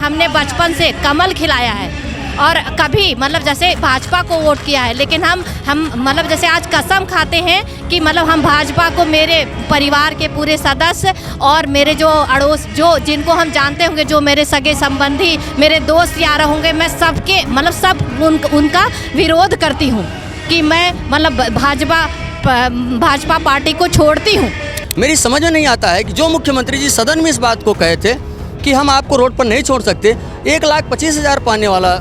हमने बचपन से कमल खिलाया है और कभी मतलब जैसे भाजपा को वोट किया है, लेकिन हम मतलब जैसे आज कसम खाते हैं कि मतलब हम भाजपा को, मेरे परिवार के पूरे सदस्य और मेरे जो अड़ोस जो जिनको हम जानते होंगे, जो मेरे सगे संबंधी, मेरे दोस्त यार होंगे, मैं सबके मतलब सब उनका विरोध करती हूँ कि मैं मतलब भाजपा पार्टी को छोड़ती हूँ। मेरी समझ में नहीं आता है कि जो मुख्यमंत्री जी सदन में इस बात को कहे थे कि हम आपको रोड पर नहीं छोड़ सकते, 1,25,000 पाने वाला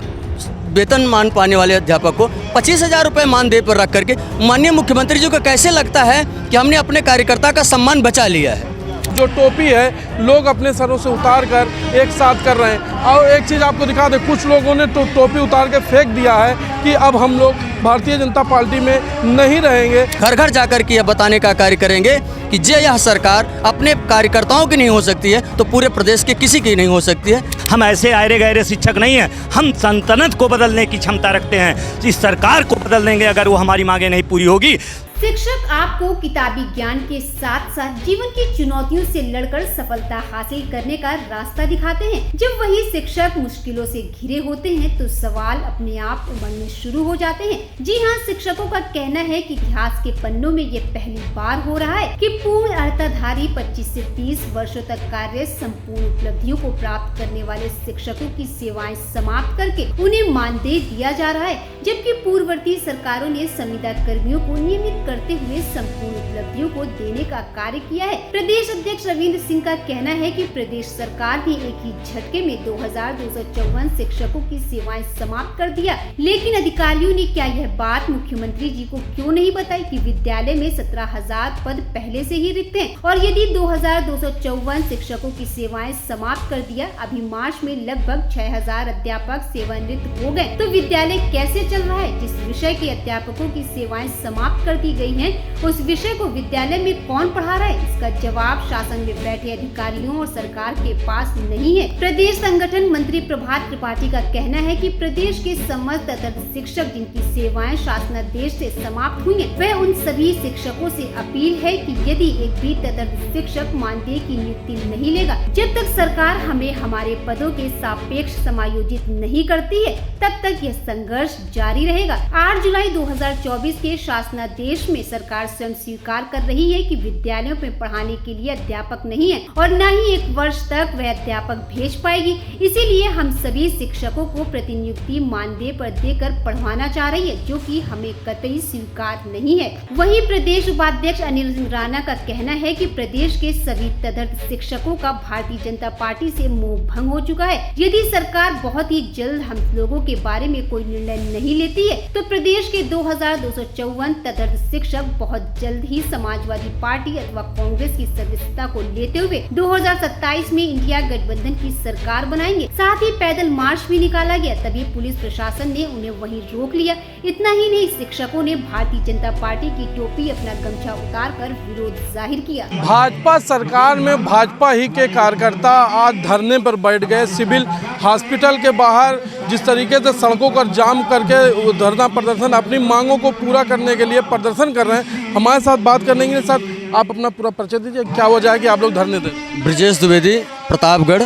वेतन मान पाने वाले अध्यापक को 25,000 रुपये मानदेय पर रख करके माननीय मुख्यमंत्री जी को कैसे लगता है कि हमने अपने कार्यकर्ता का सम्मान बचा लिया है। जो टोपी है लोग अपने सरों से उतार कर एक साथ कर रहे हैं। और एक चीज़ आपको दिखा दें, कुछ लोगों ने तो टोपी उतार के फेंक दिया है कि अब हम लोग भारतीय जनता पार्टी में नहीं रहेंगे। घर घर जाकर के यह बताने का कार्य करेंगे कि जे यह सरकार अपने कार्यकर्ताओं की नहीं हो सकती है तो पूरे प्रदेश के किसी की नहीं हो सकती है। हम ऐसे आयरे गहरे शिक्षक नहीं हैं, हम सल्तनत को बदलने की क्षमता रखते हैं। इस सरकार को बदल देंगे अगर वो हमारी मांगे नहीं पूरी होगी। शिक्षक आपको किताबी ज्ञान के साथ साथ जीवन की चुनौतियों से लड़कर सफलता हासिल करने का रास्ता दिखाते हैं। जब वही शिक्षक मुश्किलों से घिरे होते हैं तो सवाल अपने आप मन में शुरू हो जाते हैं। जी हाँ, शिक्षकों का कहना है कि इतिहास के पन्नों में ये पहली बार हो रहा है कि पूर्ण अर्हताधारी 25 से 30 वर्षों तक कार्य संपूर्ण उपलब्धियों को प्राप्त करने वाले शिक्षकों की सेवाएं समाप्त करके उन्हें मानदेय दिया जा रहा है, जबकि पूर्ववर्ती सरकारों ने संविदा कर्मियों को नियमित करते हुए संपूर्ण उपलब्धियों को देने का कार्य किया है। प्रदेश अध्यक्ष रविंद्र सिंह का कहना है कि प्रदेश सरकार ने एक ही झटके में 2,254 शिक्षकों की सेवाएं समाप्त कर दिया, लेकिन अधिकारियों ने क्या यह बात मुख्यमंत्री जी को क्यों नहीं बताई कि विद्यालय में 17,000 पद पहले से ही रिक्त हैं और यदि 2,254 शिक्षकों की सेवाएं समाप्त कर दिया, अभी मार्च में लगभग 6,000 अध्यापक सेवानिवृत्त हो गए, तो विद्यालय कैसे चल रहा है। जिस विषय के अध्यापकों की सेवाएं समाप्त कर दी गई हैं, उस विषय को विद्यालय में कौन पढ़ा रहा है, इसका जवाब शासन में बैठे अधिकारियों और सरकार के पास नहीं है। प्रदेश संगठन मंत्री प्रभात त्रिपाठी का कहना है कि प्रदेश के समस्त तदर्थ शिक्षक जिनकी सेवाएं शासनादेश से समाप्त हुई हैं, वह उन सभी शिक्षकों से अपील है कि यदि एक भी तदर्थ शिक्षक मानदेय की नियुक्ति नहीं लेगा, जब तक सरकार हमें हमारे पदों के सापेक्ष समायोजित नहीं करती है, तब तक यह संघर्ष जारी रहेगा। 8 जुलाई 2024 के शासनादेश में सरकार स्वयं स्वीकार कर रही है कि विद्यालयों में पढ़ाने के लिए अध्यापक नहीं है और न ही 1 वर्ष तक वह अध्यापक भेज पाएगी। इसीलिए हम सभी शिक्षकों को प्रतिनियुक्ति मानदेय पर देकर पढ़वाना चाह रही है, जो कि हमें कतई स्वीकार नहीं है। वहीं प्रदेश उपाध्यक्ष अनिल सिंह राणा का कहना है कि प्रदेश के सभी तदर्थ शिक्षकों का भारतीय जनता पार्टी से मोह भंग हो चुका है। यदि सरकार बहुत ही जल्द हम लोगों के बारे में कोई निर्णय नहीं लेती है तो प्रदेश के 2,254 तदर्थ शिक्षक बहुत जल्द ही समाजवादी पार्टी अथवा कांग्रेस की सदस्यता को लेते हुए 2027 में इंडिया गठबंधन की सरकार बनाएंगे। साथ ही पैदल मार्च भी निकाला गया, तभी पुलिस प्रशासन ने उन्हें वहीं रोक लिया। इतना ही नहीं, शिक्षकों ने भारतीय जनता पार्टी की टोपी अपना गमछा उतार कर विरोध जाहिर किया। भाजपा सरकार में भाजपा ही के कार्यकर्ता आज धरने पर बैठ गए। सिविल हॉस्पिटल के बाहर जिस तरीके से सड़कों पर जाम करके धरना प्रदर्शन अपनी मांगों को पूरा करने के लिए प्रदर्शन कर रहे हैं। हमारे साथ बात करने के साथ आप अपना पूरा परिचय दीजिए, क्या वजह है कि आप लोग धरने दें। ब्रजेश द्विवेदी, प्रतापगढ़।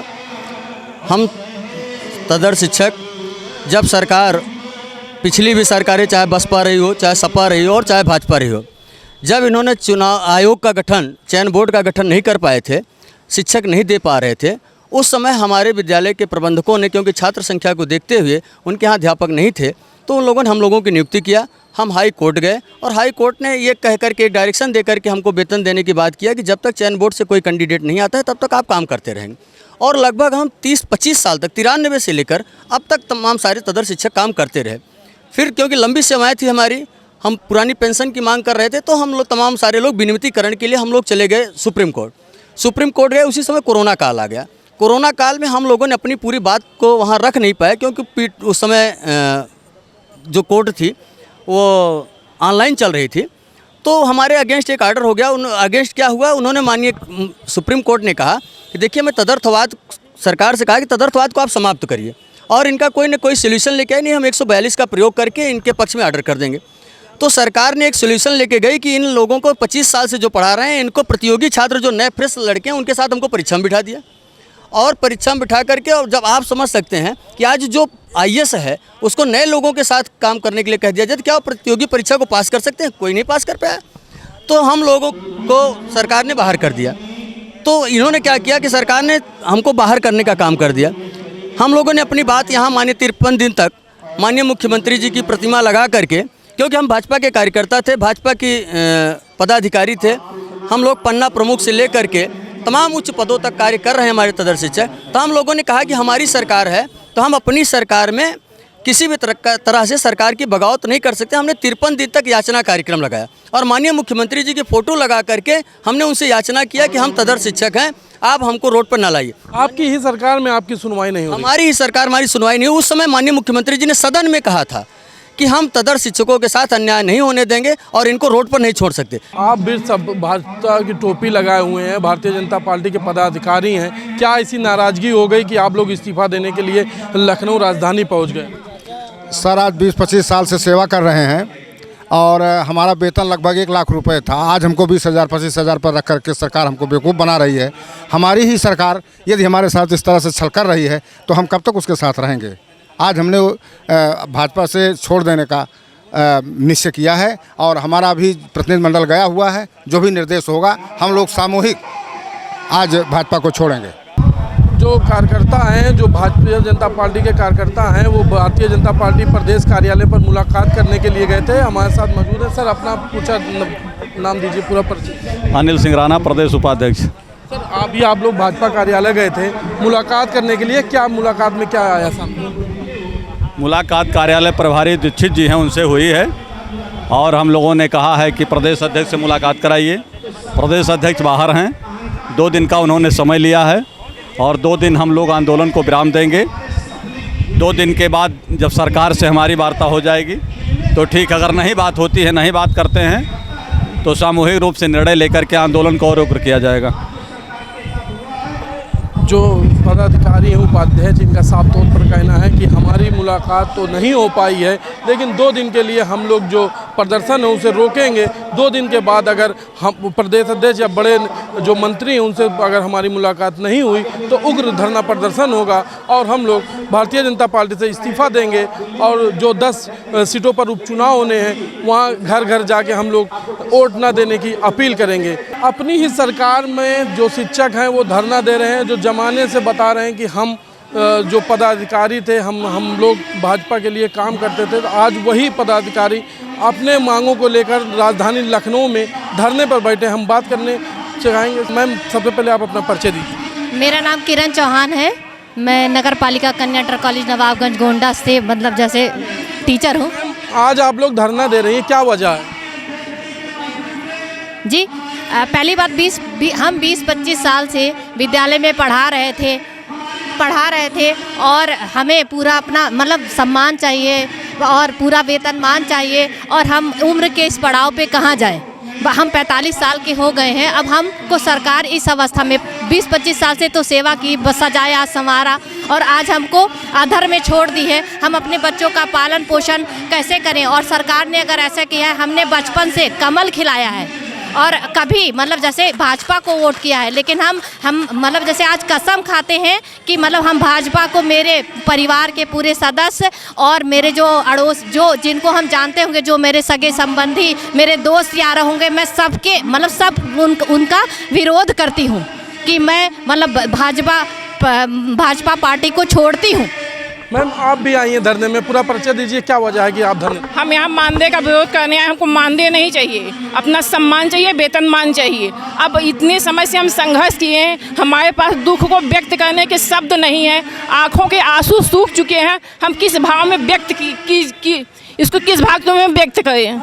हम तदर्थ शिक्षक, जब सरकार पिछली भी सरकारें चाहे बसपा रही हो, चाहे सपा रही हो और चाहे भाजपा रही हो, जब इन्होंने चुनाव आयोग का गठन, चयन बोर्ड का गठन नहीं कर पाए थे, शिक्षक नहीं दे पा रहे थे, उस समय हमारे विद्यालय के प्रबंधकों ने, क्योंकि छात्र संख्या को देखते हुए उनके यहाँ अध्यापक नहीं थे, तो उन लोगों ने हम लोगों की नियुक्ति किया। हम हाई कोर्ट गए और हाई कोर्ट ने ये कह करके एक डायरेक्शन दे करके हमको वेतन देने की बात किया कि जब तक चयन बोर्ड से कोई कैंडिडेट नहीं आता है तब तक आप काम करते रहेंगे। और लगभग हम 30-25 साल तक, 93 से लेकर अब तक तमाम सारे तदर्थ शिक्षक काम करते रहे। फिर क्योंकि लंबी सेवाएँ थी हमारी, हम पुरानी पेंशन की मांग कर रहे थे, तो हम लोग तमाम सारे लोग विनियमितीकरण के लिए हम लोग चले गए सुप्रीम कोर्ट गए। उसी समय कोरोना काल आ गया। कोरोना काल में हम लोगों ने अपनी पूरी बात को वहाँ रख नहीं पाए, क्योंकि उस समय जो कोर्ट थी वो ऑनलाइन चल रही थी, तो हमारे अगेंस्ट एक आर्डर हो गया। उन अगेंस्ट क्या हुआ, उन्होंने माननीय सुप्रीम कोर्ट ने कहा कि देखिए, मैं तदर्थवाद, सरकार से कहा कि तदर्थवाद को आप समाप्त करिए और इनका कोई न कोई सोल्यूशन लेके आए, नहीं हम 142 का प्रयोग करके इनके पक्ष में आर्डर कर देंगे। तो सरकार ने एक सोल्यूशन लेके गई कि इन लोगों को 25 साल से जो पढ़ा रहे हैं, इनको प्रतियोगी छात्र जो नए फ्रेश लड़के हैं उनके साथ हमको परीक्षा में बिठा दिया और परीक्षा में बिठा करके, और जब आप समझ सकते हैं कि आज जो IAS है उसको नए लोगों के साथ काम करने के लिए कह दिया जाए तो क्या वो प्रतियोगी परीक्षा को पास कर सकते हैं? कोई नहीं पास कर पाया। तो हम लोगों को सरकार ने बाहर कर दिया। तो इन्होंने क्या किया कि सरकार ने हमको बाहर करने का काम कर दिया। हम लोगों ने अपनी बात यहाँ माननीय 53 दिन तक माननीय मुख्यमंत्री जी की प्रतिमा लगा करके, क्योंकि हम भाजपा के कार्यकर्ता थे, भाजपा की पदाधिकारी थे, हम लोग पन्ना प्रमुख से लेकर के तमाम उच्च पदों तक कार्य कर रहे हैं हमारे तदर्श शिक्षक। तो हम लोगों ने कहा कि हमारी सरकार है तो हम अपनी सरकार में किसी भी तरह से सरकार की बगावत नहीं कर सकते। हमने 53 दिन तक याचना कार्यक्रम लगाया और माननीय मुख्यमंत्री जी की फ़ोटो लगा करके हमने उनसे याचना किया कि हम तदर्श शिक्षक हैं, आप हमको रोड पर ना लाइए। आपकी ही सरकार में आपकी सुनवाई नहीं हो रही? हमारी ही सरकार, हमारी सुनवाई नहीं। उस समय माननीय मुख्यमंत्री जी ने सदन में कहा था कि हम तदर्श शिक्षकों के साथ अन्याय नहीं होने देंगे और इनको रोड पर नहीं छोड़ सकते। आप भी सब भाजपा की टोपी लगाए हुए हैं, भारतीय जनता पार्टी के पदाधिकारी हैं, क्या ऐसी नाराज़गी हो गई कि आप लोग इस्तीफा देने के लिए लखनऊ राजधानी पहुंच गए? सर, आज 20-25 साल से सेवा कर रहे हैं और हमारा वेतन लगभग 1 लाख रुपए था। आज हमको 20,000 25,000 पर रख करके सरकार हमको बेवकूफ़ बना रही है। हमारी ही सरकार यदि हमारे साथ इस तरह से छल कर रही है तो हम कब तक उसके साथ रहेंगे। आज हमने भाजपा से छोड़ देने का निश्चय किया है और हमारा भी प्रतिनिधि मंडल गया हुआ है। जो भी निर्देश होगा हम लोग सामूहिक आज भाजपा को छोड़ेंगे। जो कार्यकर्ता हैं, जो भारतीय जनता पार्टी के कार्यकर्ता हैं, वो भारतीय जनता पार्टी प्रदेश कार्यालय पर मुलाकात करने के लिए गए थे। हमारे साथ मौजूद है। सर, अपना पूछा नाम दीजिए, पूरा परिचय। अनिल सिंह राणा, प्रदेश उपाध्यक्ष। सर, अभी आप लोग भाजपा कार्यालय गए थे मुलाकात करने के लिए, क्या मुलाकात में क्या आया सामने? मुलाकात कार्यालय प्रभारी दीक्षित जी हैं, उनसे हुई है और हम लोगों ने कहा है कि प्रदेश अध्यक्ष से मुलाकात कराइए। प्रदेश अध्यक्ष बाहर हैं, 2 दिन का उन्होंने समय लिया है और 2 दिन हम लोग आंदोलन को विराम देंगे। 2 दिन के बाद जब सरकार से हमारी वार्ता हो जाएगी तो ठीक, अगर नहीं बात होती है, नहीं बात करते हैं तो सामूहिक रूप से निर्णय लेकर के आंदोलन को और उग्र किया जाएगा। जो पदाधिकारी हैं, उपाध्यक्ष, इनका साफ तौर पर कहना है कि हमारी मुलाकात तो नहीं हो पाई है, लेकिन 2 दिन के लिए हम लोग जो प्रदर्शन है उसे रोकेंगे। 2 दिन के बाद अगर हम प्रदेश अध्यक्ष या बड़े जो मंत्री हैं उनसे अगर हमारी मुलाकात नहीं हुई तो उग्र धरना प्रदर्शन होगा और हम लोग भारतीय जनता पार्टी से इस्तीफा देंगे और जो 10 सीटों पर उपचुनाव होने हैं वहाँ घर घर जाके हम लोग वोट न देने की अपील करेंगे। अपनी ही सरकार में जो शिक्षक हैं वो धरना दे रहे हैं, जो जमाने से बता रहे हैं कि हम जो पदाधिकारी थे, हम लोग भाजपा के लिए काम करते थे, तो आज वही पदाधिकारी अपने मांगों को लेकर राजधानी लखनऊ में धरने पर बैठे। हम बात करने चाहेंगे। मैम, सबसे पहले आप अपना परिचय दीजिए। मेरा नाम किरण चौहान है, मैं नगर पालिका कन्या इंटर कॉलेज नवाबगंज गोंडा से जैसे टीचर हूँ। आज आप लोग धरना दे रही हैं, क्या वजह है? जी, पहली बात हम 20-25 साल से विद्यालय में पढ़ा रहे थे और हमें पूरा अपना सम्मान चाहिए और पूरा वेतनमान चाहिए और हम उम्र के इस पड़ाव पे कहाँ जाएं। हम 45 साल के हो गए हैं। अब हमको सरकार इस अवस्था में 20-25 साल से तो सेवा की, सजाया संवारा और आज हमको अधर में छोड़ दी है। हम अपने बच्चों का पालन पोषण कैसे करें? और सरकार ने अगर ऐसा किया है, हमने बचपन से कमल खिलाया है और कभी जैसे भाजपा को वोट किया है, लेकिन हम जैसे आज कसम खाते हैं कि हम भाजपा को, मेरे परिवार के पूरे सदस्य और मेरे जो अड़ोस, जो जिनको हम जानते होंगे, जो मेरे सगे संबंधी, मेरे दोस्त यार होंगे, मैं सबके उनका विरोध करती हूँ कि मैं भाजपा पार्टी को छोड़ती हूँ। मैम, आप भी आई हैं धरने में, पूरा परिचय दीजिए, क्या वजह है कि आप धरने? हम यहाँ मानदेय का विरोध करने आए। हमको मानदेय नहीं चाहिए, अपना सम्मान चाहिए, वेतनमान चाहिए। अब इतने समय से हम संघर्ष किए हैं, हमारे पास दुख को व्यक्त करने के शब्द नहीं है। आँखों के आंसू सूख चुके हैं। हम किस भाव में व्यक्त इसको किस भाग में व्यक्त करें?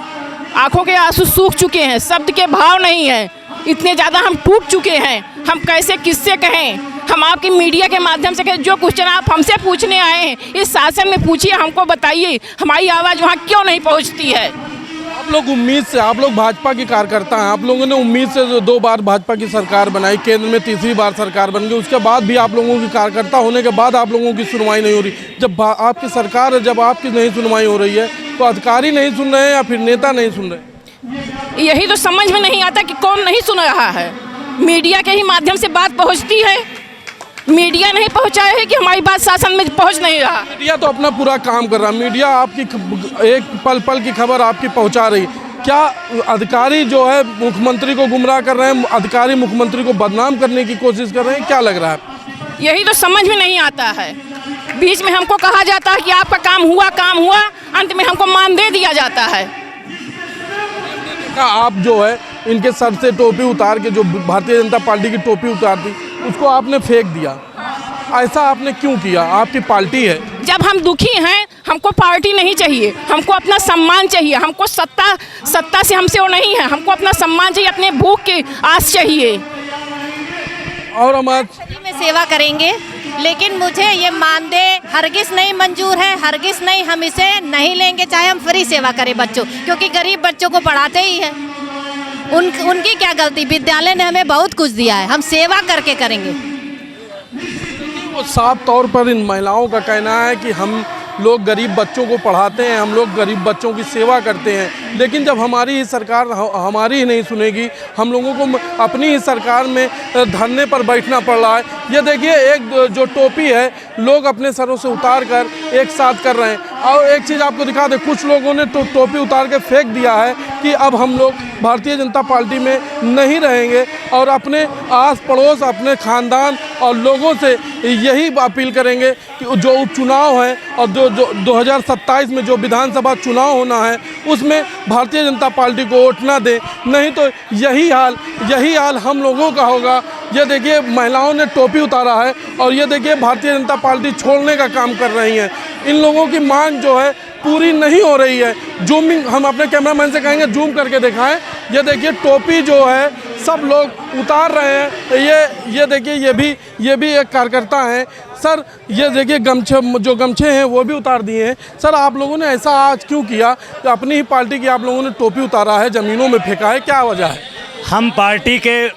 आँखों के आंसू सूख चुके हैं, शब्द के भाव नहीं है। इतने ज़्यादा हम टूट चुके हैं, हम कैसे किससे कहें? हम आपकी मीडिया के माध्यम से जो क्वेश्चन आप हमसे पूछने आए हैं, इस शासन में पूछिए, हमको बताइए हमारी आवाज़ वहाँ क्यों नहीं पहुँचती है। आप लोग उम्मीद से, आप लोग भाजपा के कार्यकर्ता हैं, आप लोगों ने उम्मीद से 2 बार भाजपा की सरकार बनाई, केंद्र में 3री बार सरकार बन गई, उसके बाद भी आप लोगों की कार्यकर्ता होने के बाद आप लोगों की सुनवाई नहीं हो रही। जब आपकी सरकार है, जब आपकी नहीं सुनवाई हो रही है तो अधिकारी नहीं सुन रहे हैं या फिर नेता नहीं सुन रहे? यही तो समझ में नहीं आता कि कौन नहीं सुन रहा है। मीडिया के ही माध्यम से बात पहुंचती है, मीडिया नहीं पहुंचाया है कि हमारी बात शासन में पहुंच नहीं रहा। मीडिया तो अपना पूरा काम कर रहा है, मीडिया आपकी एक पल पल की खबर आपकी पहुंचा रही। क्या अधिकारी जो है मुख्यमंत्री को गुमराह कर रहे हैं, अधिकारी मुख्यमंत्री को बदनाम करने की कोशिश कर रहे हैं, क्या लग रहा है? यही तो समझ में नहीं आता है। बीच में हमको कहा जाता है कि आपका काम हुआ, अंत में हमको मानदेय दिया जाता है। आप जो है इनके सर से टोपी उतार के, जो भारतीय जनता पार्टी की टोपी उतार दी, उसको आपने फेंक दिया। ऐसा आपने क्यों किया? आपकी पार्टी है। जब हम दुखी हैं, हमको पार्टी नहीं चाहिए, हमको अपना सम्मान चाहिए। हमको सत्ता से हमसे वो नहीं है, हमको अपना सम्मान चाहिए, अपने भूख की आस चाहिए। और हमारे में सेवा करेंगे, लेकिन मुझे ये मानदेय हरगिज़ नहीं मंजूर है, हरगिज़ नहीं, हम इसे नहीं लेंगे, चाहे हम फ्री सेवा करें बच्चों, क्योंकि गरीब बच्चों को पढ़ाते ही है। उनकी क्या गलती? विद्यालय ने हमें बहुत कुछ दिया है, हम सेवा करके करेंगे। वो साफ तौर पर इन महिलाओं का कहना है कि हम लोग गरीब बच्चों को पढ़ाते हैं, हम लोग गरीब बच्चों की सेवा करते हैं, लेकिन जब हमारी ही सरकार हमारी ही नहीं सुनेगी, हम लोगों को अपनी ही सरकार में धरने पर बैठना पड़ रहा है। ये देखिए, एक जो टोपी है लोग अपने सरों से उतार कर एक साथ कर रहे हैं। और एक चीज़ आपको दिखा दें, कुछ लोगों ने टोपी उतार के फेंक दिया है कि अब हम लोग भारतीय जनता पार्टी में नहीं रहेंगे, और अपने आस पड़ोस, अपने ख़ानदान और लोगों से यही अपील करेंगे कि जो उपचुनाव है और जो 2027 में जो विधानसभा चुनाव होना है, उसमें भारतीय जनता पार्टी को वोट ना दें, नहीं तो यही हाल हम लोगों का होगा। ये देखिए, महिलाओं ने टोपी उतारा है और ये देखिए भारतीय जनता पार्टी छोड़ने का काम कर रही हैं। इन लोगों की मांग जो है पूरी नहीं हो रही है। जूमिंग हम अपने कैमरामैन से कहेंगे जूम करके दिखाएं। ये देखिए, टोपी जो है सब लोग उतार रहे हैं। ये देखिए, ये भी एक कार्यकर्ता हैं। सर, ये देखिए, गमछे हैं वो भी उतार दिए हैं। सर, आप लोगों ने ऐसा आज क्यों किया? अपनी ही पार्टी की आप लोगों ने टोपी उतारा है, ज़मीनों में फेंका है, क्या वजह है? हम पार्टी के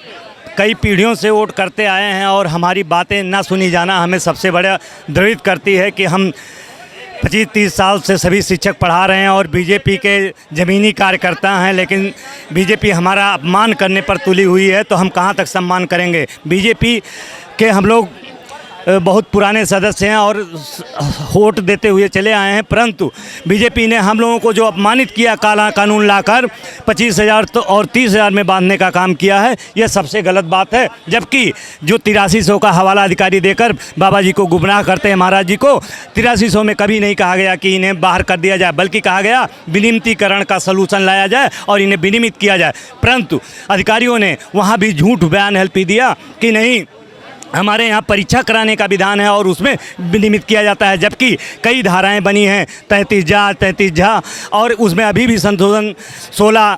कई पीढ़ियों से वोट करते आए हैं और हमारी बातें ना सुनी जाना हमें सबसे बड़ा द्रवित करती है कि हम 25-30 साल से सभी शिक्षक पढ़ा रहे हैं और बीजेपी के ज़मीनी कार्यकर्ता हैं, लेकिन बीजेपी हमारा अपमान करने पर तुली हुई है, तो हम कहां तक सम्मान करेंगे? बीजेपी के हम लोग बहुत पुराने सदस्य हैं और वोट देते हुए चले आए हैं, परंतु बीजेपी ने हम लोगों को जो अपमानित किया, काला कानून लाकर 25,000 तो और 30,000 में बांधने का काम किया है, यह सबसे गलत बात है। जबकि जो 8300 का हवाला अधिकारी देकर बाबा जी को गुमराह करते हैं, महाराज जी को, 8300 में कभी नहीं कहा गया कि इन्हें बाहर कर दिया जाए, बल्कि कहा गया विनियमितीकरण का सलूशन लाया जाए और इन्हें विनियमित किया जाए। परंतु अधिकारियों ने वहाँ भी झूठ बयान हेल्पी दिया कि नहीं, हमारे यहाँ परीक्षा कराने का विधान है और उसमें विनियमित किया जाता है, जबकि कई धाराएं बनी हैं 33 जा और उसमें अभी भी संशोधन 16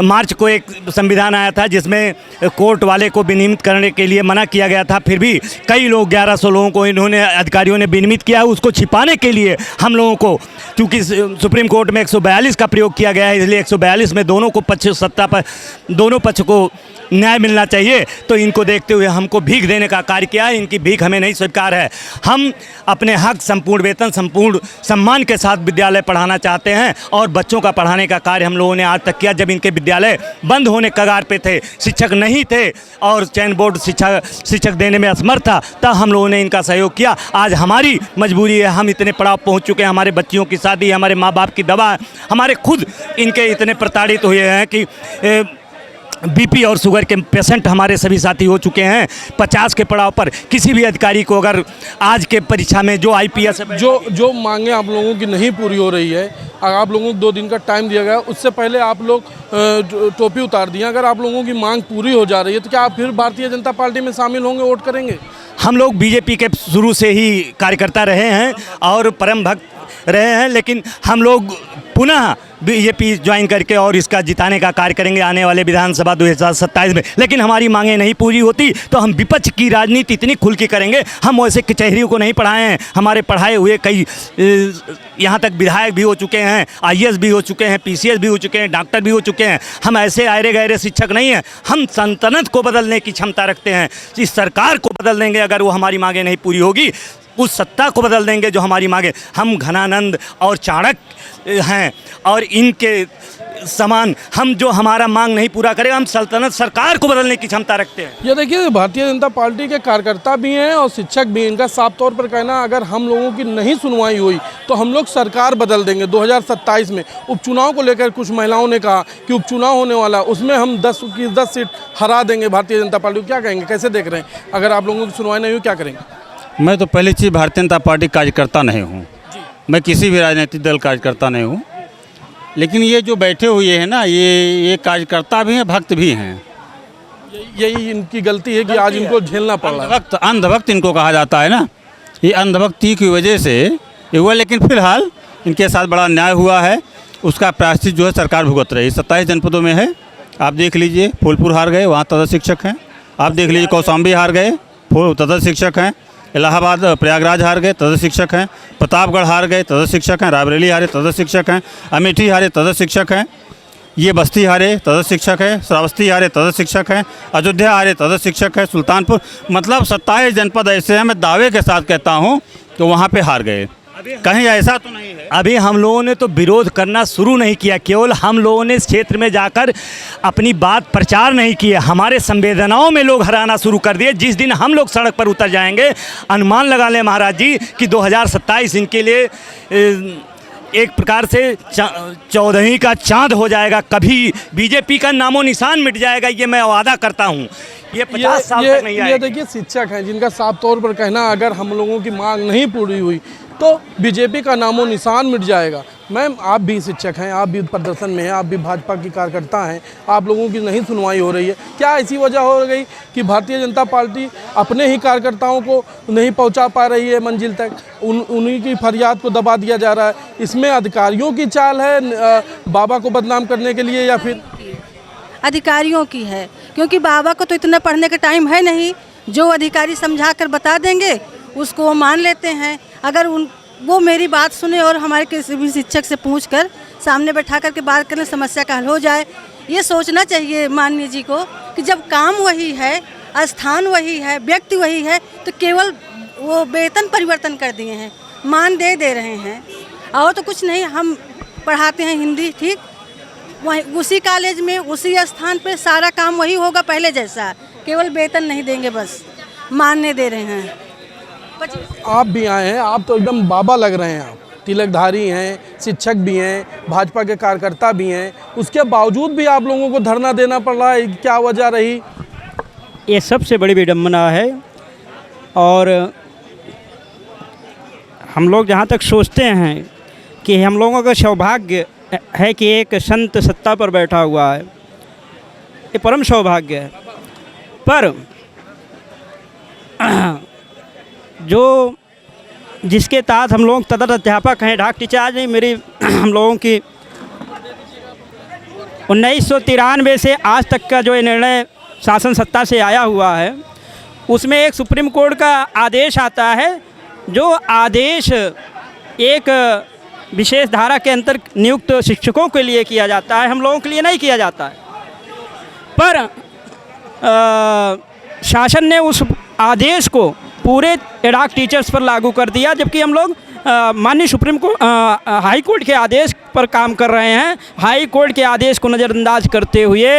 मार्च को एक संविधान आया था जिसमें कोर्ट वाले को विनियमित करने के लिए मना किया गया था। फिर भी कई लोग 1100 लोगों को इन्होंने अधिकारियों ने विनियमित किया है। उसको छिपाने के लिए हम लोगों को, चूँकि सुप्रीम कोर्ट में 142 का प्रयोग किया गया है, इसलिए 142 में दोनों पक्ष को न्याय मिलना चाहिए, तो इनको देखते हुए हमको भीख देने का कार्य किया है। इनकी भीख हमें नहीं स्वीकार है। हम अपने हक, संपूर्ण वेतन, संपूर्ण सम्मान के साथ विद्यालय पढ़ाना चाहते हैं और बच्चों का पढ़ाने का कार्य हम लोगों ने आज तक किया। जब इनके विद्यालय बंद होने कगार पे थे, शिक्षक नहीं थे और चयन बोर्ड शिक्षक देने में असमर्थ था, तब हम लोगों ने इनका सहयोग किया। आज हमारी मजबूरी है, हम इतने पड़ाव पहुँच चुके हैं, हमारे बच्चियों की शादी, हमारे माँ बाप की दवा, हमारे खुद इनके इतने प्रताड़ित हुए हैं कि बीपी और शुगर के पेशेंट हमारे सभी साथी हो चुके हैं 50 के पड़ाव पर। किसी भी अधिकारी को अगर आज के परीक्षा में जो IPS जो मांगे आप लोगों की नहीं पूरी हो रही है, आप लोगों को 2 दिन का टाइम दिया गया, उससे पहले आप लोग टोपी उतार दिए। अगर आप लोगों की मांग पूरी हो जा रही है तो क्या आप फिर भारतीय जनता पार्टी में शामिल होंगे, वोट करेंगे? हम लोग बीजेपी के शुरू से ही कार्यकर्ता रहे हैं और परम भक्त रहे हैं, लेकिन हम लोग पुनः बीजेपी ज्वाइन करके और इसका जिताने का कार्य करेंगे आने वाले विधानसभा 2027 में। लेकिन हमारी मांगें नहीं पूरी होती तो हम विपक्ष की राजनीति इतनी खुल के करेंगे। हम वैसे कचहरियों को नहीं पढ़ाए हैं, हमारे पढ़ाए हुए कई यहाँ तक विधायक भी हो चुके हैं, IAS भी हो चुके हैं, PCS भी हो चुके हैं, डॉक्टर भी हो चुके हैं। हम ऐसे आयरे गहरे शिक्षक नहीं हैं। हम सल्तनत को बदलने की क्षमता रखते हैं। इस सरकार को बदल देंगे अगर वो हमारी मांगें नहीं पूरी होगी। उस सत्ता को बदल देंगे जो हमारी मांगे। हम घनानंद और चाणक्य हैं और इनके समान हम जो हमारा मांग नहीं पूरा करेगा, हम सल्तनत सरकार को बदलने की क्षमता रखते हैं। ये देखिए, भारतीय जनता पार्टी के कार्यकर्ता भी हैं और शिक्षक भी हैं। इनका साफ तौर पर कहना, अगर हम लोगों की नहीं सुनवाई हुई तो हम लोग सरकार बदल देंगे। 2027 में उपचुनाव को लेकर कुछ महिलाओं ने कहा कि उपचुनाव होने वाला, उसमें हम 10 की 10 सीट हरा देंगे भारतीय जनता पार्टी को। क्या कहेंगे, कैसे देख रहे हैं? अगर आप लोगों की सुनवाई नहीं हुई, क्या करेंगे? मैं तो पहली चीज़ भारतीय जनता पार्टी कार्यकर्ता नहीं हूँ, मैं किसी भी राजनीतिक दल कार्यकर्ता नहीं हूँ। लेकिन ये जो बैठे हुए हैं ना, ये कार्यकर्ता भी हैं, भक्त भी हैं। यही इनकी गलती है कि आज इनको झेलना पड़ रहा है। अंधभक्त इनको कहा जाता है ना, ये अंधभक्ति की वजह से ये हुआ। लेकिन फिलहाल इनके साथ बड़ा अन्याय हुआ है, उसका प्रायश्चित जो है सरकार भुगत रही है। 27 जनपदों में है, आप देख लीजिए। फूलपुर हार गए, वहाँ तदर्थ शिक्षक हैं। आप देख लीजिए कौशाम्बी हार गए, तदर्थ शिक्षक हैं। इलाहाबाद प्रयागराज हार गए, तदर्थ शिक्षक हैं। प्रतापगढ़ हार गए, तदर्थ शिक्षक हैं। रायबरेली हारे, तदर्थ शिक्षक हैं। अमेठी हारे, तदर्थ शिक्षक हैं। ये बस्ती हारे, तदर्थ शिक्षक है। श्रावस्ती हारे, तदर्थ शिक्षक है। अयोध्या हारे, तदर्थ शिक्षक है। सुल्तानपुर, मतलब 27 जनपद ऐसे हैं, मैं दावे के साथ कहता हूँ कि वहाँ पे हार गए। कहीं ऐसा तो नहीं है। अभी हम लोगों ने तो विरोध करना शुरू नहीं किया, केवल हम लोगों ने इस क्षेत्र में जाकर अपनी बात प्रचार नहीं किया। हमारे संवेदनाओं में लोग हराना शुरू कर दिए। जिस दिन हम लोग सड़क पर उतर जाएंगे, अनुमान लगा लें महाराज जी कि 2027 इनके लिए एक प्रकार से 14वीं का चांद हो जाएगा। कभी बीजेपी का नामो निशान मिट जाएगा, ये मैं वादा करता हूँ। ये 50 साल तक नहीं आएगा। ये देखिए, शिक्षक हैं जिनका साफ तौर पर कहना, अगर हम लोगों की मांग नहीं पूरी हुई तो बीजेपी का नामो निशान मिट जाएगा। मैम, आप भी शिक्षक हैं, आप भी प्रदर्शन में हैं, आप भी भाजपा की कार्यकर्ता हैं, आप लोगों की नहीं सुनवाई हो रही है। क्या ऐसी वजह हो गई कि भारतीय जनता पार्टी अपने ही कार्यकर्ताओं को नहीं पहुंचा पा रही है मंजिल तक? उन्हीं की फरियाद को दबा दिया जा रहा है। इसमें अधिकारियों की चाल है बाबा को बदनाम करने के लिए, या फिर अधिकारियों की है? क्योंकि बाबा को तो इतना पढ़ने का टाइम है नहीं। जो अधिकारी समझा कर बता देंगे उसको वो मान लेते हैं। अगर वो मेरी बात सुने और हमारे किसी भी शिक्षक से पूछकर सामने बैठा करके बात करें, समस्या का हल हो जाए। ये सोचना चाहिए माननीय जी को कि जब काम वही है, स्थान वही है, व्यक्ति वही है, तो केवल वो वेतन परिवर्तन कर दिए हैं, मान दे रहे हैं। और तो कुछ नहीं। हम पढ़ाते हैं हिंदी, ठीक, वहीं उसी कॉलेज में उसी स्थान पे सारा काम वही होगा पहले जैसा, केवल वेतन नहीं देंगे, बस मानने दे रहे हैं। आप भी आए हैं, आप तो एकदम बाबा लग रहे हैं। आप तिलकधारी हैं, शिक्षक भी हैं, भाजपा के कार्यकर्ता भी हैं, उसके बावजूद भी आप लोगों को धरना देना पड़ रहा है। क्या वजह रही? ये सबसे बड़ी विडम्बना है। और हम लोग जहाँ तक सोचते हैं कि हम लोगों का सौभाग्य है कि एक संत सत्ता पर बैठा हुआ है, ये परम सौभाग्य है। पर जो जिसके तहत हम लोग तदर्थ अध्यापक हैं, ढाक टीचर, आज नहीं मेरी हम लोगों की 1993 से आज तक का जो ये निर्णय शासन सत्ता से आया हुआ है, उसमें एक सुप्रीम कोर्ट का आदेश आता है। जो आदेश एक विशेष धारा के अंतर नियुक्त शिक्षकों के लिए किया जाता है, हम लोगों के लिए नहीं किया जाता है। पर शासन ने उस आदेश को पूरे एडाक टीचर्स पर लागू कर दिया, जबकि हम लोग माननीय सुप्रीम कोर्ट हाई कोर्ट के आदेश पर काम कर रहे हैं। हाई कोर्ट के आदेश को नज़रअंदाज करते हुए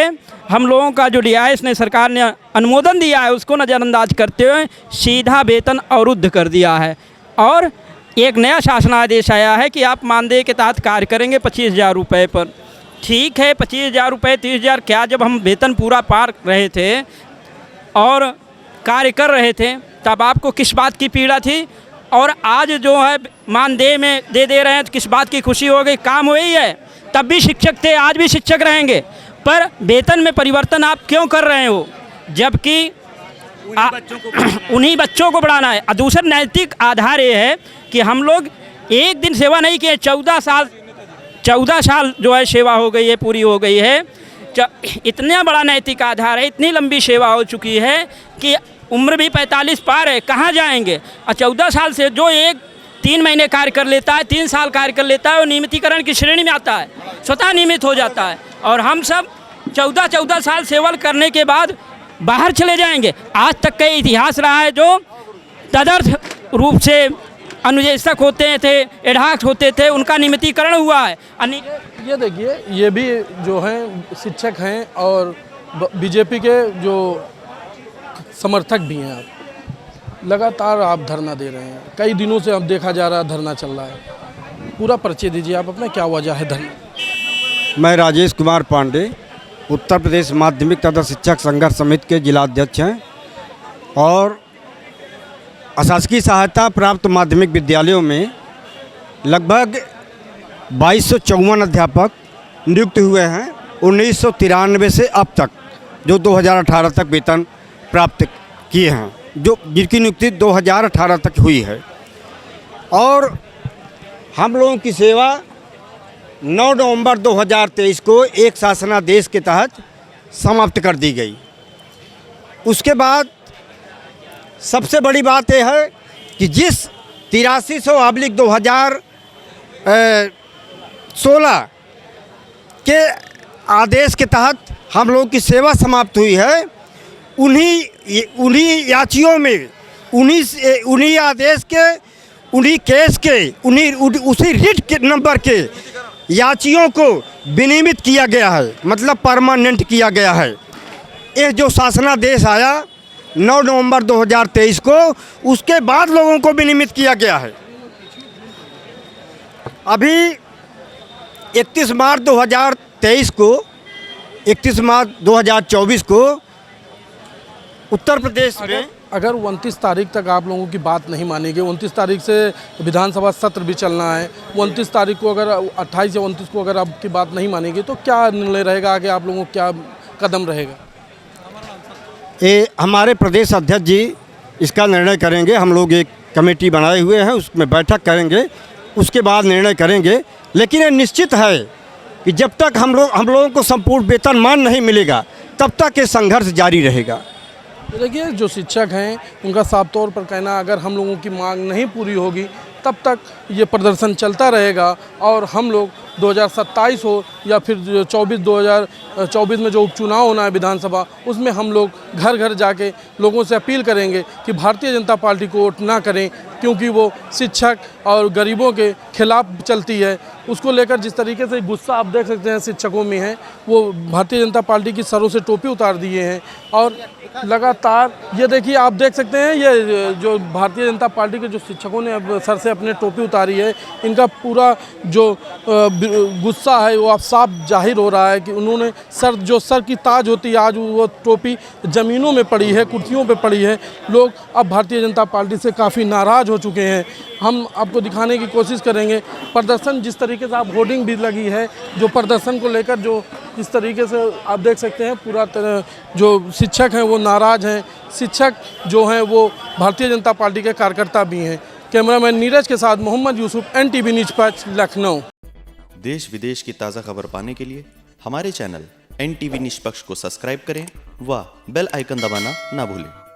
हम लोगों का जो डीआईएस ने सरकार ने अनुमोदन दिया है, उसको नज़रअंदाज करते हुए सीधा वेतन अवरुद्ध कर दिया है। और एक नया शासनादेश आया है कि आप मानदेय के तहत कार्य करेंगे 25,000 रुपये पर। ठीक है, 25,000 रुपये, 30,000 क्या, जब हम वेतन पूरा पा रहे थे और कार्य कर रहे थे तब आपको किस बात की पीड़ा थी? और आज जो है मानदेय में दे रहे हैं तो किस बात की खुशी हो गई? काम वही है, तब भी शिक्षक थे, आज भी शिक्षक रहेंगे, पर वेतन में परिवर्तन आप क्यों कर रहे हो? जबकि उन्हीं बच्चों को बढ़ाना है। और दूसरा नैतिक आधार ये है कि हम लोग एक दिन सेवा नहीं किए, 14 साल जो है सेवा हो गई है, पूरी हो गई है। इतना बड़ा नैतिक आधार है, इतनी लंबी सेवा हो चुकी है कि उम्र भी 45 पार है, कहाँ जाएंगे? और 14 साल से जो 3 महीने कार्य कर लेता है, 3 साल कार्य कर लेता है, वो नियमितीकरण की श्रेणी में आता है, स्वतः नियमित हो जाता है। और हम सब 14 साल सेवा करने के बाद बाहर चले जाएंगे। आज तक का इतिहास रहा है जो तदर्थ रूप से अनुदेशक होते थे, एडहॉक होते थे, उनका नियमितीकरण हुआ है। ये देखिए, ये भी जो हैं शिक्षक हैं और बीजेपी के जो समर्थक भी हैं। आप लगातार आप धरना दे रहे हैं, कई दिनों से अब देखा जा रहा है धरना चल रहा है। पूरा परिचय दीजिए आप अपना, क्या वजह है धरना? मैं राजेश कुमार पांडे, उत्तर प्रदेश माध्यमिक तथा शिक्षक संघर्ष समिति के जिलाध्यक्ष हैं और अशासकीय सहायता प्राप्त माध्यमिक विद्यालयों में लगभग 2254 अध्यापक नियुक्त हुए हैं 1993 से अब तक, जो 2018 तक वेतन प्राप्त किए हैं, जो जिनकी नियुक्ति 2018 तक हुई है। और हम लोगों की सेवा 9 नवंबर 2023 को एक शासनादेश के तहत समाप्त कर दी गई। उसके बाद सबसे बड़ी बात यह है कि जिस 8300/2016 के आदेश के तहत हम लोगों की सेवा समाप्त हुई है, उन्हीं याचियों में, उन्हीं आदेश के, उन्हीं केस के, उसी रिट के नंबर के याचियों को विनियमित किया गया है, मतलब परमानेंट किया गया है। ये जो शासनादेश आया 9 नवंबर 2023 को, उसके बाद लोगों को विनियमित किया गया है। अभी 31 मार्च 2023 को, 31 मार्च 2024 को उत्तर प्रदेश में अगर 29 तारीख तक आप लोगों की बात नहीं मानेंगे, 29 तारीख से विधानसभा सत्र भी चलना है, 29 तारीख को अगर 28 या 29 को अगर आपकी बात नहीं मानेंगे तो क्या निर्णय रहेगा, आगे आप लोगों को क्या कदम रहेगा? ये हमारे प्रदेश अध्यक्ष जी इसका निर्णय करेंगे। हम लोग एक कमेटी बनाए हुए हैं, उसमें बैठक करेंगे, उसके बाद निर्णय करेंगे। लेकिन ये निश्चित है कि जब तक हम लोगों को संपूर्ण वेतनमान नहीं मिलेगा, तब तक ये संघर्ष जारी रहेगा। देखिए, जो शिक्षक हैं उनका साफ तौर पर कहना, अगर हम लोगों की मांग नहीं पूरी होगी तब तक ये प्रदर्शन चलता रहेगा और हम लोग 2027 हो या फिर 2024 में जो उपचुनाव होना है विधानसभा, उसमें हम लोग घर घर जाके लोगों से अपील करेंगे कि भारतीय जनता पार्टी को वोट ना करें, क्योंकि वो शिक्षक और गरीबों के खिलाफ चलती है। उसको लेकर जिस तरीके से गुस्सा आप देख सकते हैं शिक्षकों में है, वो भारतीय जनता पार्टी की सरों से टोपी उतार दिए हैं। और लगातार ये देखिए, आप देख सकते हैं ये जो भारतीय जनता पार्टी के जो शिक्षकों ने अब सर से अपने टोपी उतारी है, इनका पूरा जो गुस्सा है वो अब साफ जाहिर हो रहा है कि उन्होंने सर की ताज होती है, आज वो टोपी ज़मीनों में पड़ी है, कुर्सियों पे पड़ी है। लोग अब भारतीय जनता पार्टी से काफ़ी नाराज़ हो चुके हैं। हम आपको दिखाने की कोशिश करेंगे प्रदर्शन, जिस तरीके से आप होर्डिंग भी लगी है जो प्रदर्शन को लेकर, जो इस तरीके से आप देख सकते हैं पूरा जो शिक्षक हैं वो नाराज़ हैं। शिक्षक जो हैं वो भारतीय जनता पार्टी के कार्यकर्ता भी हैं। कैमरामैन नीरज के साथ मोहम्मद यूसुफ, NTV न्यूज़ 5 लखनऊ। देश विदेश की ताज़ा खबर पाने के लिए हमारे चैनल NTV निष्पक्ष को सब्सक्राइब करें व बेल आइकन दबाना ना भूलें।